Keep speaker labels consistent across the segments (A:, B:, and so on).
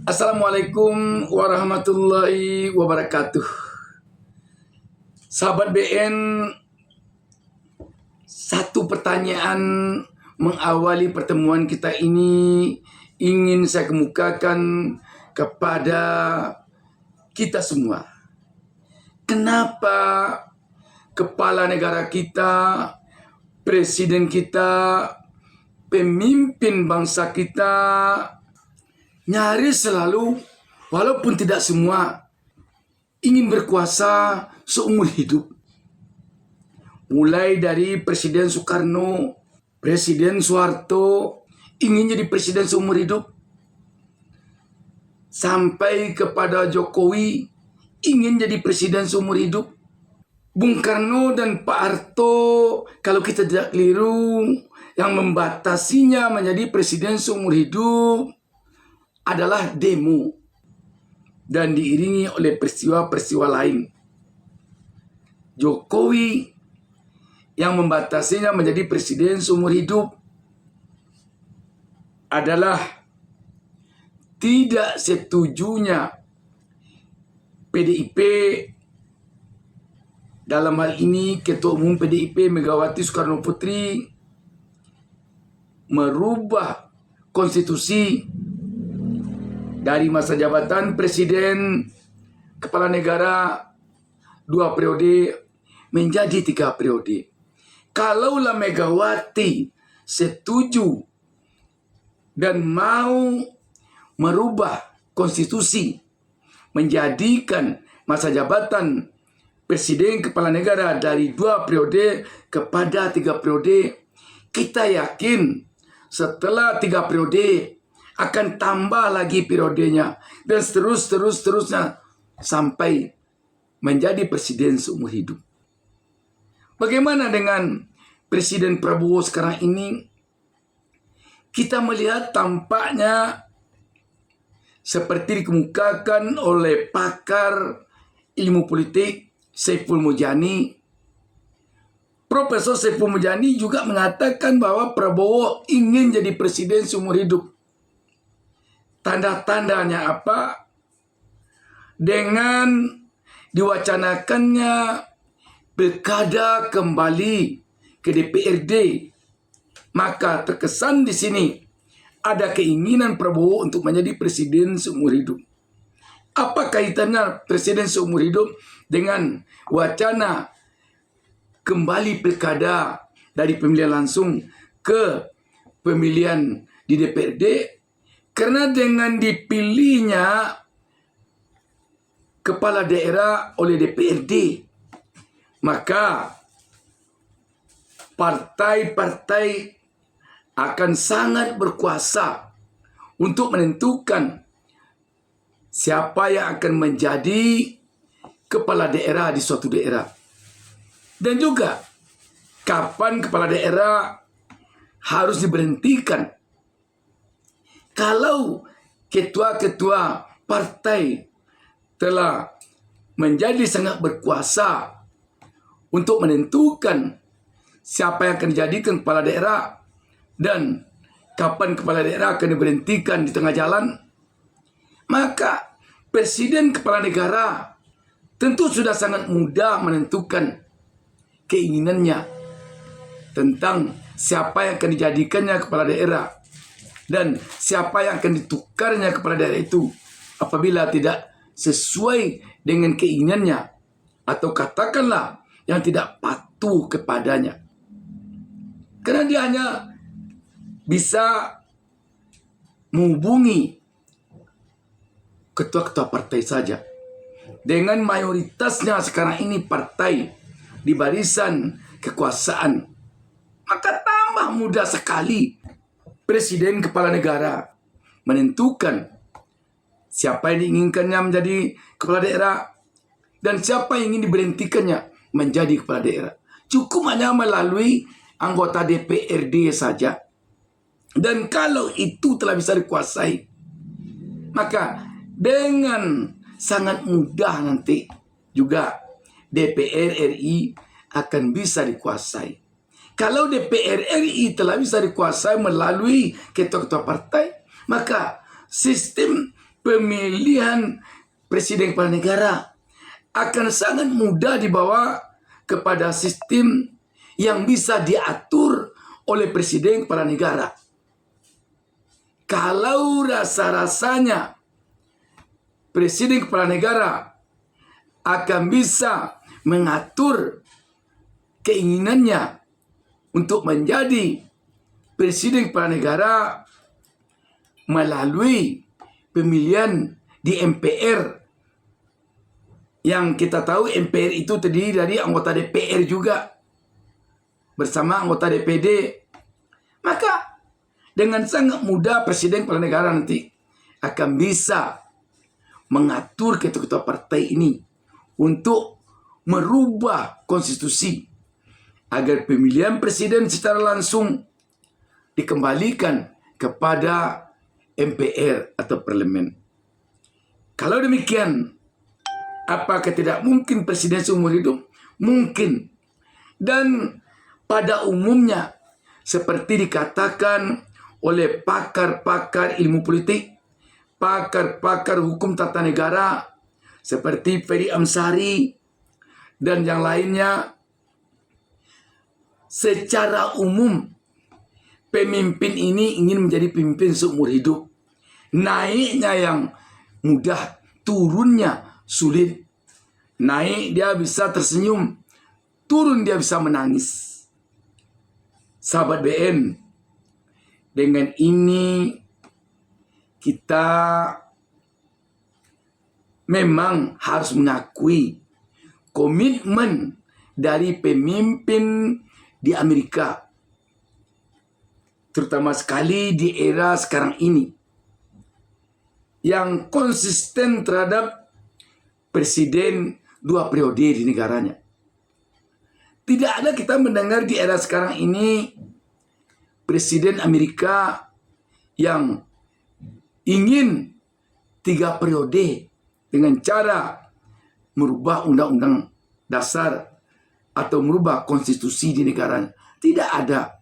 A: Assalamualaikum warahmatullahi wabarakatuh. Sahabat BN, satu pertanyaan mengawali pertemuan kita ini ingin saya kemukakan kepada kita semua. Kenapa kepala negara kita, presiden kita, pemimpin bangsa kita nyaris selalu, walaupun tidak semua, ingin berkuasa seumur hidup. Mulai dari Presiden Soekarno, Presiden Soeharto ingin jadi presiden seumur hidup, sampai kepada Jokowi ingin jadi presiden seumur hidup. Bung Karno dan Pak Harto, kalau kita tidak keliru, yang membatasinya menjadi presiden seumur hidup adalah demo dan diiringi oleh peristiwa-peristiwa lain. Jokowi yang membatasinya menjadi presiden seumur hidup adalah tidak setujunya PDIP, dalam hal ini Ketua Umum PDIP Megawati Soekarno Putri, merubah konstitusi dari masa jabatan presiden kepala negara 2 periode menjadi 3 periode. Kalaulah Megawati setuju dan mau merubah konstitusi menjadikan masa jabatan presiden kepala negara dari 2 periode kepada 3 periode, kita yakin setelah 3 periode akan tambah lagi periodenya dan seterusnya sampai menjadi presiden seumur hidup. Bagaimana dengan Presiden Prabowo sekarang ini? Kita melihat tampaknya seperti dikemukakan oleh pakar ilmu politik Saiful Mujani. Profesor Saiful Mujani juga mengatakan bahwa Prabowo ingin jadi presiden seumur hidup. Tanda-tandanya apa? Dengan diwacanakannya pilkada kembali ke DPRD, maka terkesan di sini ada keinginan Prabowo untuk menjadi presiden seumur hidup. Apa kaitannya presiden seumur hidup dengan wacana kembali pilkada dari pemilihan langsung ke pemilihan di DPRD? Karena dengan dipilihnya kepala daerah oleh DPRD, maka partai-partai akan sangat berkuasa untuk menentukan siapa yang akan menjadi kepala daerah di suatu daerah. Dan juga kapan kepala daerah harus diberhentikan. Kalau ketua-ketua partai telah menjadi sangat berkuasa untuk menentukan siapa yang akan dijadikan kepala daerah dan kapan kepala daerah akan diberhentikan di tengah jalan, maka presiden kepala negara tentu sudah sangat mudah menentukan keinginannya tentang siapa yang akan dijadikannya kepala daerah dan siapa yang akan ditukarnya kepala daerah itu apabila tidak sesuai dengan keinginannya atau katakanlah yang tidak patuh kepadanya. Karena dia hanya bisa menghubungi ketua-ketua partai saja. Dengan mayoritasnya sekarang ini partai di barisan kekuasaan, maka tambah mudah sekali presiden kepala negara menentukan siapa yang diinginkannya menjadi kepala daerah dan siapa yang ingin diberhentikannya menjadi kepala daerah. Cukup hanya melalui anggota DPRD saja. Dan kalau itu telah bisa dikuasai, maka dengan sangat mudah nanti juga DPR RI akan bisa dikuasai. Kalau DPR RI telah bisa dikuasai melalui ketua-ketua partai, maka sistem pemilihan presiden kepala negara akan sangat mudah dibawa kepada sistem yang bisa diatur oleh presiden kepala negara. Kalau rasa-rasanya presiden kepala negara akan bisa mengatur keinginannya untuk menjadi presiden kepala negara melalui pemilihan di MPR, yang kita tahu MPR itu terdiri dari anggota DPR juga bersama anggota DPD, maka dengan sangat mudah presiden kepala negara nanti akan bisa mengatur ketua-ketua partai ini untuk merubah konstitusi agar pemilihan presiden secara langsung dikembalikan kepada MPR atau parlemen. Kalau demikian, apakah tidak mungkin presiden seumur hidup? Mungkin. Dan pada umumnya, seperti dikatakan oleh pakar-pakar ilmu politik, pakar-pakar hukum tata negara, seperti Ferry Amsari, dan yang lainnya, secara umum, pemimpin ini ingin menjadi pemimpin seumur hidup. Naiknya yang mudah, turunnya sulit. Naik dia bisa tersenyum, turun dia bisa menangis. Sahabat BN, dengan ini kita memang harus mengakui komitmen dari pemimpin di Amerika, terutama sekali di era sekarang ini, yang konsisten terhadap presiden 2 periode di negaranya. Tidak ada kita mendengar di era sekarang ini presiden Amerika yang ingin 3 periode dengan cara merubah undang-undang dasar atau merubah konstitusi di negaranya. Tidak ada.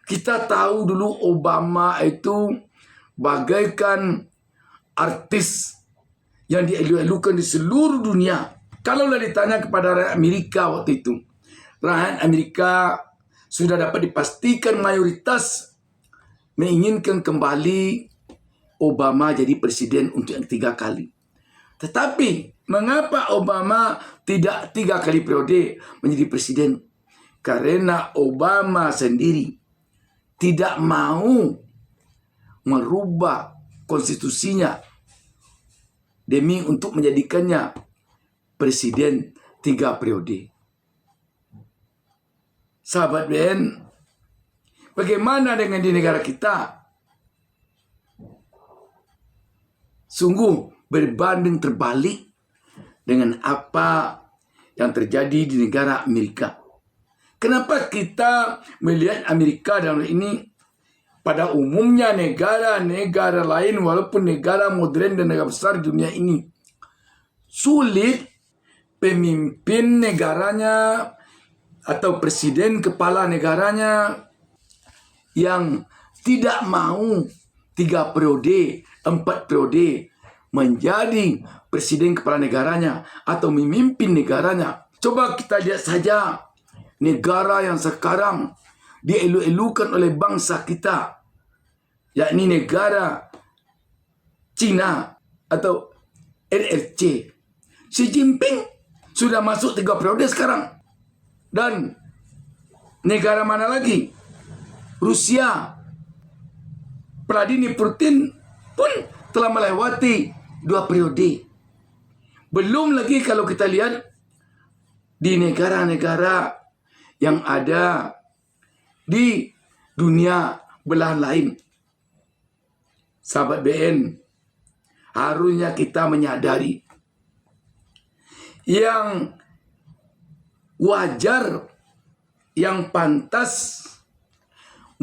A: Kita tahu dulu Obama itu bagaikan artis yang dielu-elukan di seluruh dunia. Kalaulah ditanya kepada rakyat Amerika waktu itu, rakyat Amerika sudah dapat dipastikan mayoritas menginginkan kembali Obama jadi presiden untuk yang 3 kali. Tetapi mengapa Obama tidak 3 kali periode menjadi presiden? Karena Obama sendiri tidak mau merubah konstitusinya demi untuk menjadikannya presiden 3 periode. Sahabat BN, bagaimana dengan di negara kita? Sungguh berbanding terbalik dengan apa yang terjadi di negara Amerika. Kenapa kita melihat Amerika dalam ini? Pada umumnya negara-negara lain, walaupun negara modern dan negara besar di dunia ini, sulit pemimpin negaranya atau presiden kepala negaranya yang tidak mau 3 periode, 4 periode menjadi presiden kepala negaranya atau memimpin negaranya. Coba kita lihat saja negara yang sekarang dielu-elukan oleh bangsa kita, yakni negara Cina atau NRC. Xi Jinping sudah masuk 3 periode sekarang. Dan negara mana lagi? Rusia. Vladimir Putin pun telah melewati 2 periode. Belum lagi kalau kita lihat di negara-negara yang ada di dunia belahan lain. Sahabat BN, harusnya kita menyadari yang wajar, yang pantas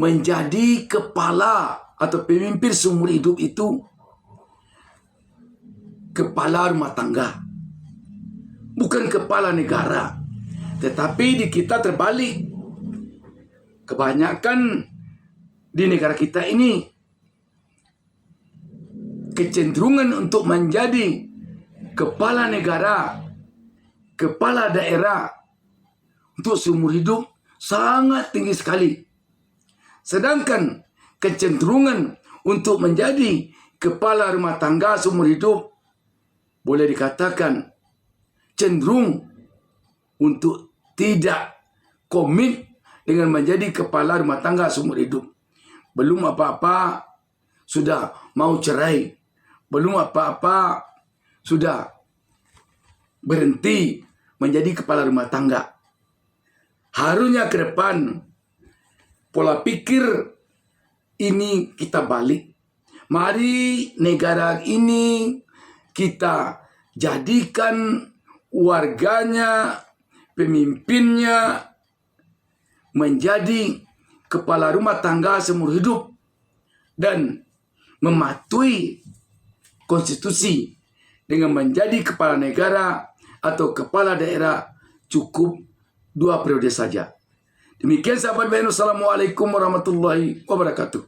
A: menjadi kepala atau pemimpin seumur hidup itu kepala rumah tangga, bukan kepala negara. Tetapi di kita terbalik. Kebanyakan di negara kita ini, kecenderungan untuk menjadi kepala negara, kepala daerah untuk seumur hidup sangat tinggi sekali. Sedangkan kecenderungan untuk menjadi kepala rumah tangga seumur hidup boleh dikatakan cenderung untuk tidak komit dengan menjadi kepala rumah tangga seumur hidup. Belum apa-apa sudah mau cerai, belum apa-apa sudah berhenti menjadi kepala rumah tangga. Harusnya ke depan pola pikir ini kita balik. Mari negara ini kita jadikan warganya, pemimpinnya menjadi kepala rumah tangga seumur hidup dan mematuhi konstitusi dengan menjadi kepala negara atau kepala daerah cukup 2 periode saja. Demikian sahabat BNU. Assalamualaikum warahmatullahi wabarakatuh.